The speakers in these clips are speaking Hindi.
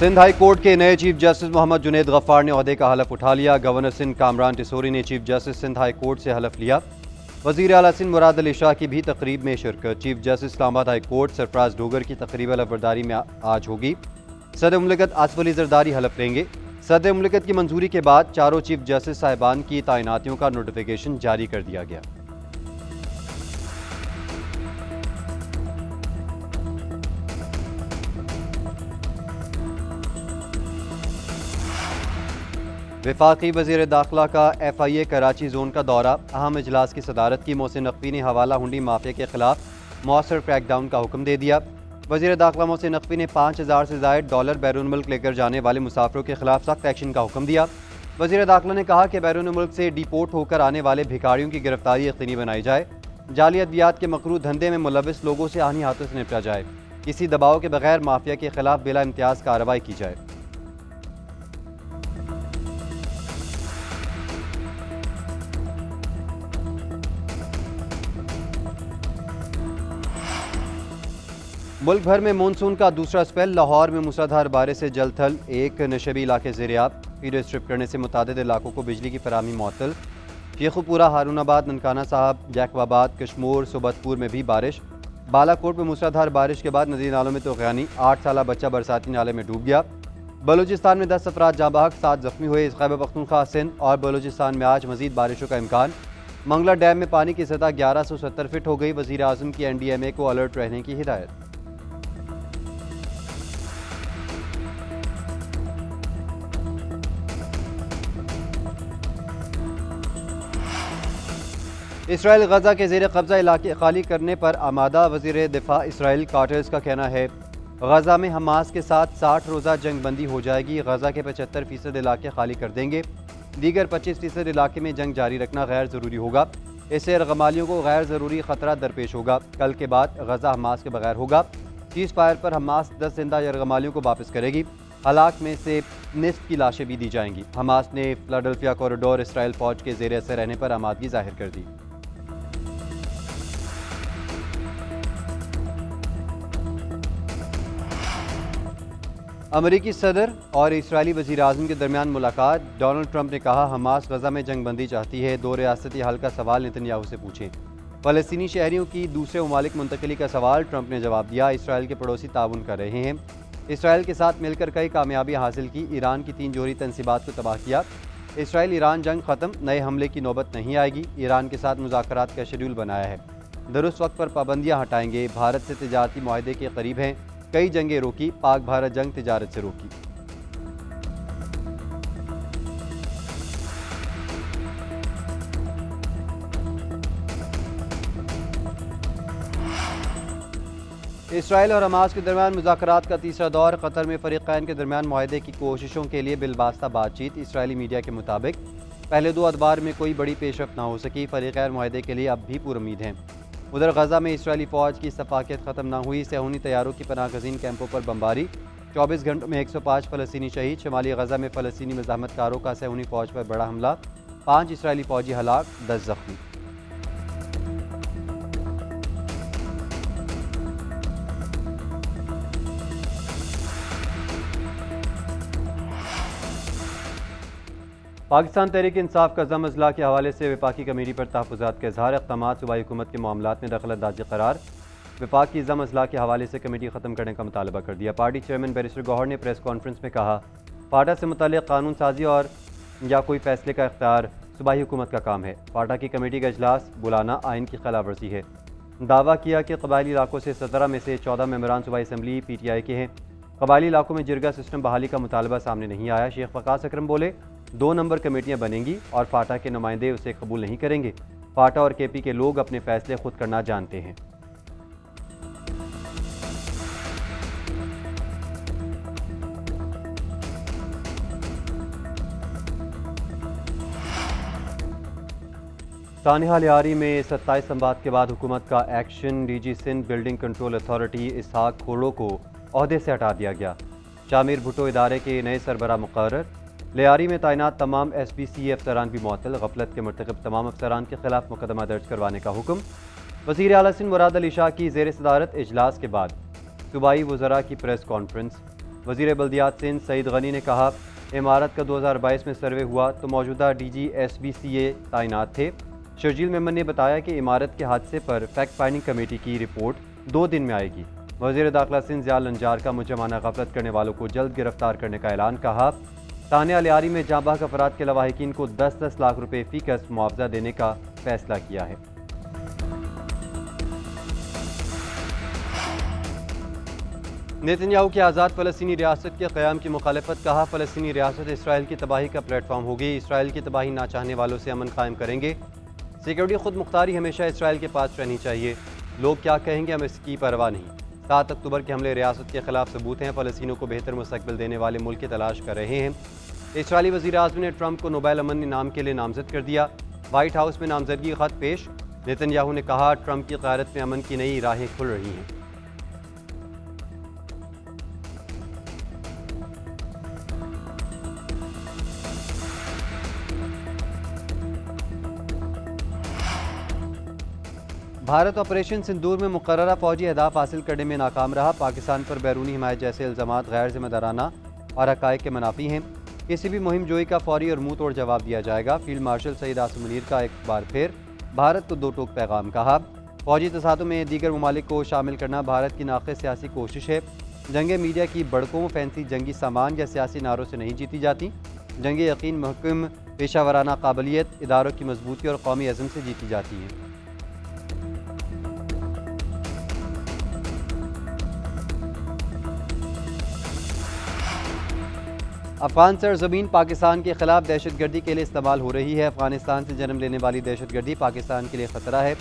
सिंध हाई कोर्ट के नए चीफ जस्टिस मोहम्मद जुनैद गफ्फार ने ओहदे का हलफ उठा लिया। गवर्नर सिंध कामरान टिसोरी ने chief justice Sindh high court से हलफ लिया। वज़ीर आला सिंध मुराद अली शाह की भी तकरीब में शिरकत। Chief justice Islamabad high court Sarfaraz Dogar की तकरीब हलफबरदारी में आज होगी। सदर मुमलिकत आसिफ अली जरदारी हलफ लेंगे। सदर मुमलिकत की मंजूरी के बाद चारों चीफ जस्टिस साहिबान की तैनातियों का नोटिफिकेशन जारी कर दिया गया। वफाकी वज़ीर दाखिला का FIA कराची जोन का दौरा। अहम इजलास की सदारत की। मोहसिन नकवी ने हवाला हुंडी माफिया के खिलाफ मौसर क्रैकडाउन का हुक्म दे दिया। वज़ीर दाखिला मोहसिन नकवी ने 5000 से ज़ायद डॉलर बैरून मुल्क लेकर जाने वाले मुसाफिरों के खिलाफ सख्त एक्शन का हुक्म दिया। वज़ीर दाखिला ने कहा कि बैरून मुल्क से डिपोर्ट होकर आने वाले भिखारियों की गिरफ्तारी यकीनी बनाई जाए। जाली अद्वियात के मकरू धंधे में मुलविस लोगों से आनी हाथों से निपटा जाए। किसी दबाव के बगैर माफिया के खिलाफ बिला इम्तियाज कार्रवाई की जाए। मुल्क भर में मानसून का दूसरा स्पेल। लाहौर में मूसलाधार बारिश से जल थल। एक नशबी इलाके ज़ेर-ए-आब। फीडर स्ट्रिप करने से मुतादिद इलाकों को बिजली की फराहमी मुअत्तल। शेखुपुरा, हारूनाबाद, ननकाना साहब, जैकबाबाद, कश्मोर, सोबतपुर में भी बारिश। बालाकोट में मूसलाधार बारिश के बाद नदी नालों में तूफ़ानी। 8 साला बच्चा बरसाती नाले में डूब गया। बलूचिस्तान में 10 अफराद जाँ बहक, 7 जख्मी हुए। खैबर पख्तूनख्वा, सिंध और बलूचिस्तान में आज मजीद बारिशों का इम्कान। मंगला डैम में पानी की सतह 1170 फीट हो गई। वज़ीर आज़म की NDMA को अलर्ट रहने की हिदायत। इसराइल गजा के ज़ेर कब्जा इलाके खाली करने पर आमादा। वज़ीर दिफा इसराइल कार्टर्स का कहना है गजा में हमास के साथ 60 रोज़ा जंग बंदी हो जाएगी। गजा के 75% इलाके खाली कर देंगे। दीगर 25% इलाके में जंग जारी रखना गैर ज़रूरी होगा। इससे रगमालियों को गैर ज़रूरी ख़तरा दरपेश होगा। कल के बाद गजा हमास के बगैर होगा। सीज़ फायर पर हमास 10 जिंदा यरगमालियों को वापस करेगी। हलाक में से निस्फ की लाशें भी दी जाएंगी। हमास ने फिलाडेल्फिया कॉरिडोर इसराइल फ़ौज के ज़ेर असर रहने पर आमादगी जाहिर कर दी। अमरीकी सदर और इसराइली वज़ीर आज़म के दरमियान मुलाकात। डोनाल्ड ट्रंप ने कहा हमास गजा में जंग बंदी चाहती है। 2 रियासती हल का सवाल नेतन्याहू से पूछें। फ़लस्तीनी शहरियों की दूसरे ममालिक मुंतकिली का सवाल ट्रंप ने जवाब दिया। इसराइल के पड़ोसी ताउन कर रहे हैं। इसराइल के साथ मिलकर कई कामयाबियाँ हासिल की। ईरान की 3 जोहरी तनसीबात को तबाह किया। इसराइल ईरान जंग ख़त्म, नए हमले की नौबत नहीं आएगी। ईरान के साथ मुज़ाकरात का शेड्यूल बनाया है। दुरुस्त वक्त पर पाबंदियाँ हटाएंगे। भारत से तिजारती मुआहदे के करीब हैं। कई जंगें रोकी। पाक भारत जंग तिजारत से रोकी। इसराइल और हमास के दरमियान मुज़ाकरात का तीसरा दौर। कतर में फ़रीक़ैन के दरमियान मुआहदे की कोशिशों के लिए बिलवास्ता बातचीत। इसराइली मीडिया के मुताबिक पहले 2 अदवार में कोई बड़ी पेशरफ्त ना हो सकी। फ़रीक़ैन मुआहदे के लिए अब भी पुरुम्मीद हैं। उधर गजा में इसराइली फ़ौज की सफाकियत ख़त्म ना हुई। सेहूनी तैयारों की पनाहगज़ीन कैंपों पर बमबारी। 24 घंटों में 105 फ़लस्तीनी शहीद। शुमाली गजा में फ़लस्तीनी मज़ाहमतकारों का सेहूनी फ़ौज पर बड़ा हमला। 5 इसराइली फ़ौजी हलाक, 10 जख्मी। पाकिस्तान तहरीक इंसाफ का ज़म अज़ला के हवाले से वफाकी कमेटी पर तहफ़्फ़ुज़ात का इज़हार। इक़दामात सूबाई हुकूमत के मामलात में दखलअंदाज़ी करार। वफाक की ज़म अज़ला के हवाले से कमेटी ख़त्म करने का मुतालबा कर दिया। पार्टी चेयरमैन बैरिस्टर गौहर ने प्रेस कॉन्फ्रेंस में कहा फाटा से मुताल्लिक़ कानून साजी और या कोई फ़ैसले का इख्तियार सूबाई हुकूमत का काम है। फाटा की कमेटी का इजलास बुलाना आइन की खिलाफ वर्जी है। दावा किया कि कबायली इलाकों से 17 में से 14 मेंबरान सूबाई असम्बली PTI के हैं। कबायली इलाकों में जिरगा सिस्टम बहाली का मुतालबा सामने नहीं आया। शेख वकास अकरम बोले 2 नंबर कमेटियाँ बनेंगी और फाटा के नुमाइंदे उसे कबूल नहीं करेंगे। फाटा और KP के लोग अपने फैसले खुद करना जानते हैं। सानिहा लियारी में 27 संवाद के बाद हुकूमत का action. DG Sindh building control authority Ishaq Khuhro को ओहदे से हटा दिया गया। शामिर भुट्टो इदारे के नए सरबराह मुकर्रर। लियारी में तैनात तमाम SPC अफसरान भी मुअत्तल। गफलत के मर्तकब तमाम अफसरान के खिलाफ मुकदमा दर्ज करवाने का हुक्म। वज़ीर आला सिंध मुराद अली शाह की ज़ेर सदारत इजलास के बाद सूबाई वज़रा की प्रेस कॉन्फ्रेंस। वज़ीर बल्दियात सिंध सईद गनी ने कहा, इमारत का 2022 में सर्वे हुआ तो मौजूदा DG/SBCA तैनात थे। शर्जील मेमन ने बताया कि इमारत के हादसे पर फैक्ट फाइंडिंग कमेटी की रिपोर्ट 2 दिन में आएगी। वज़ीर दाखिला सिंध ज़िया लंजार का मुजरमाना गफलत करने वालों को जल्द गिरफ्तार करने का ऐलान। कहा, थाने अलियारी में जांबाज अफराद के लवाहिकीन को 10-10 लाख रुपए फीकस मुआवजा देने का फैसला किया है। नेतन्याहू की आज़ाद फ़लस्तीनी रियासत के क़याम की मुखालफत। कहा, फ़लस्तीनी रियासत इसराइल की तबाही का प्लेटफॉर्म होगी। इसराइल की तबाही ना चाहने वालों से अमन कायम करेंगे। सिक्योरिटी खुद मुख्तारी हमेशा इसराइल के पास रहनी चाहिए। लोग क्या कहेंगे हमें इसकी परवाह नहीं। 7 अक्टूबर के हमले रियासत के खिलाफ सबूत हैं। फ़लस्तीनियों को बेहतर मुस्तकबिल देने वाले मुल्क की तलाश कर रहे हैं। इसराइली वज़ीर आज़म ने ट्रंप को नोबेल अमन इनाम के लिए नामज़द कर दिया। वाइट हाउस में नामजदगी ख़त पेश। नेतन्याहू ने कहा, ट्रंप की क़यादत में अमन की नई राहें खुल रही हैं। भारत ऑपरेशन सिंदूर में मुकर्ररा फौजी अहदाफ हासिल करने में नाकाम रहा। पाकिस्तान पर बैरूनी हिमायत जैसे इल्ज़ामात गैर जिम्मेदाराना और हक़ाइक़ के मुनाफी हैं। किसी भी मुहिम जोई का फौरी और मुँह तोड़ जवाब दिया जाएगा। फील्ड मार्शल सईद आसिम मुनीर का एक बार फिर भारत को 2 टोक पैगाम। कहा, फौजी तसादुम में दीगर ममालिक को शामिल करना भारत की नाक़िस सियासी कोशिश है। जंगे मीडिया की बड़कों फैंसी जंगी सामान या सियासी नारों से नहीं जीती जाती। जंगे यकीन, महकम, पेशावराना काबिलियत, इदारों की मजबूती और कौमी अज़म से जीती जाती है। अफगान सरजमीन पाकिस्तान के खिलाफ दहशतगर्दी के लिए इस्तेमाल हो रही है। अफगानिस्तान से जन्म लेने वाली दहशतगर्दी पाकिस्तान के लिए ख़तरा है।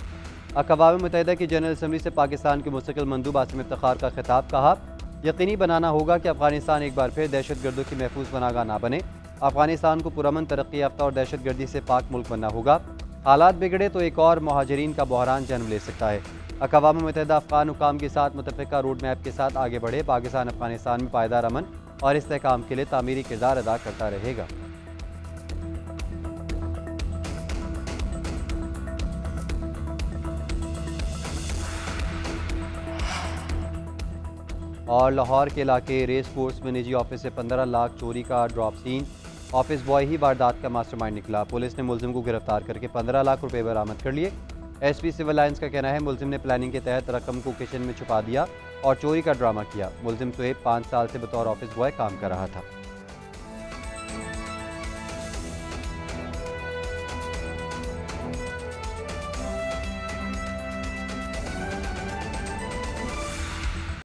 अक़वाम मुत्तहिदा की जनरल असम्बली से पाकिस्तान के मुस्तकिल मंदूब आसिम इफ्तिखार का खिताब। कहा, यकीनी बनाना होगा कि अफगानिस्तान एक बार फिर दहशतगर्दों की महफूज पनाहगाह ना बने। अफगानिस्तान को पुरअमन, तरक्की याफ्ता और दहशतगर्दी से पाक मुल्क बनना होगा। हालात बिगड़े तो एक और मुहाजिरीन का बहरान जन्म ले सकता है। अक़वाम मुत्तहिदा अफगान हुकाम के साथ मुतफ़िक़ा रोड मैप के साथ आगे बढ़े। पाकिस्तान अफगानिस्तान में पायदार अमन और इस्तेहकाम के लिए तामीरी किरदार अदा करता रहेगा। और लाहौर के इलाके रेस कोर्स में निजी ऑफिस से 15 लाख चोरी का ड्रॉप सीन। ऑफिस बॉय ही वारदात का मास्टरमाइंड निकला। पुलिस ने मुलजिम को गिरफ्तार करके 15 लाख रुपए बरामद कर लिए। SP सिविल लाइन्स का कहना है, मुलजिम ने प्लानिंग के तहत रकम को किचन में छुपा दिया और चोरी का ड्रामा किया। मुलजिम सुहेब 5 साल से बतौर ऑफिस बॉय काम कर रहा था।